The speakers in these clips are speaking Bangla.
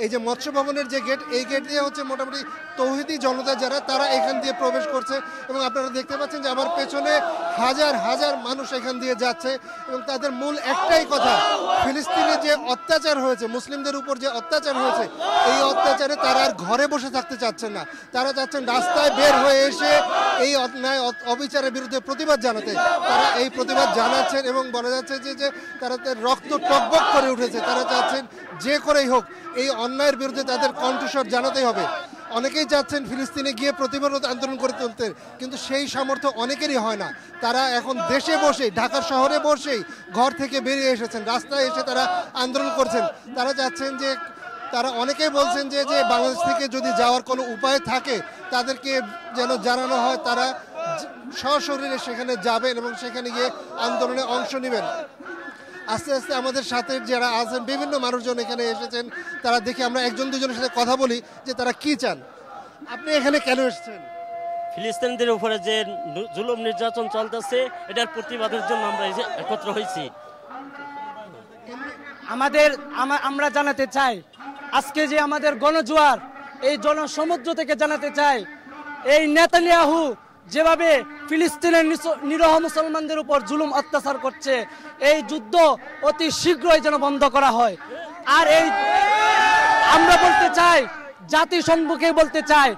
এই যে মৎস্য ভবনের যে গেট, এই গেট দিয়ে হচ্ছে মোটামুটি তৌহিদি জনতা যারা তারা এখান দিয়ে প্রবেশ করছে এবং আপনারা দেখতে পাচ্ছেন যে আমার পেছনে হাজার হাজার মানুষ এখান দিয়ে যাচ্ছে এবং তাদের মূল একটাই কথা, ফিলিস্তিনে যে অত্যাচার হয়েছে, মুসলিমদের উপর যে অত্যাচার হয়েছে, এই অত্যাচারে তারা আর ঘরে বসে থাকতে চাচ্ছেন না। তারা চাচ্ছেন রাস্তায় বের হয়ে এসে এই অন্যায় অবিচারের বিরুদ্ধে প্রতিবাদ জানাতে। তারা এই প্রতিবাদ জানাচ্ছেন এবং বলা যাচ্ছে যে তারা রক্ত টকবক করে উঠেছে। তারা চাচ্ছেন যে করেই হোক এই অন্যায়ের বিরুদ্ধে তাদের কণ্ঠস্বর জানাতেই হবে। অনেকেই চাচ্ছেন ফিলিস্তিনে গিয়ে প্রতিবাদ আন্দোলন করে তুলতে, কিন্তু সেই সামর্থ্য অনেকেরই হয় না। তারা এখন দেশে বসেই, ঢাকার শহরে বসেই ঘর থেকে বেরিয়ে এসেছেন, রাস্তায় এসে তারা আন্দোলন করছেন। তারা চাচ্ছেন যে, তারা অনেকেই বলছেন যে বাংলাদেশ থেকে যদি যাওয়ার কোনো উপায় থাকে তাদেরকে যেন জানানো হয়, তারা সশরীরে সেখানে যাবেন এবং সেখানে গিয়ে আন্দোলনে অংশ নেবেন। আস্তে আস্তে আমাদের সাথে যারা আছেন বিভিন্ন মানুষজন এখানে এসেছেন, তারা দেখে আমরা একজন দুজনের সাথে কথা বলি যে তারা কি চান। আপনি এখানে কেন এসেছেন? ফিলিস্তিনিদের উপরে যে জুলুম নির্যাতন চলতেছে এটার প্রতিবাদের জন্য আমরা একত্র হয়েছি। আমরা জানাতে চাই আজকে যে আমাদের গণজোয়ার, এই জনসমুদ্র থেকে জানাতে চাই এই নেতানিয়াহু যেভাবে ফিলিস্তিনের নিরহ মুসলমানদের উপর জুলুম অত্যাচার করছে, এই যুদ্ধ অতি শীঘ্রই যেন বন্ধ করা হয়। আর এই আমরা বলতে চাই, জাতিসংঘকে বলতে চাই,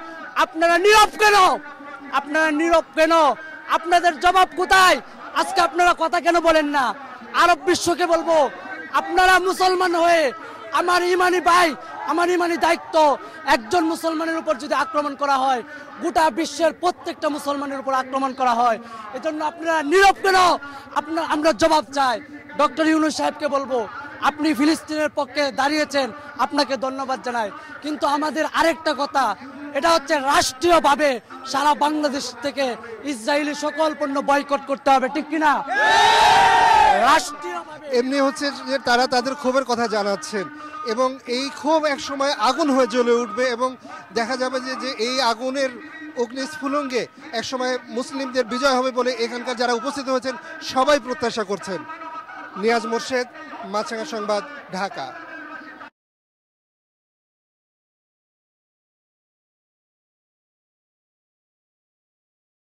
আপনারা নীরব কেন? আপনারা নীরব কেন? আপনাদের জবাব কোথায়? আজকে আপনারা কথা কেন বলেন না? আরব বিশ্বকে বলবো, আপনারা মুসলমান হয়ে আমার ইমানি ভাই, আমার ইমানি দায়িত্ব, একজন মুসলমানের উপর যদি আক্রমণ করা হয় গোটা বিশ্বের প্রত্যেকটা মুসলমানের উপর আক্রমণ করা হয়। এজন্য আপনারা নীরব কেন? আমরা জবাব চাই। ডক্টর ইউনূস সাহেবকে বলবো, আপনি ফিলিস্তিনের পক্ষে দাঁড়িয়েছেন, আপনাকে ধন্যবাদ জানাই। কিন্তু আমাদের আরেকটা কথা, এটা হচ্ছে রাষ্ট্রীয়ভাবে সারা বাংলাদেশ থেকে ইসরায়েলি সকল পণ্য বয়কট করতে হবে, ঠিক কিনা? রাষ্ট্রীয়ভাবে এমনি হচ্ছে যে তারা তাদের ক্ষোভের কথা জানাচ্ছেন এবং এই ক্ষোভ এক সময় আগুন হয়ে জ্বলে উঠবে এবং দেখা যাবে যে এই আগুনের অগ্নিস্ফুলঙ্গে একসময় মুসলিমদের বিজয় হবে বলে এখানকার যারা উপস্থিত হয়েছেন সবাই প্রত্যাশা করছেন। নিয়াজ মোর্শেদ, মাছরাঙা সংবাদ, ঢাকা।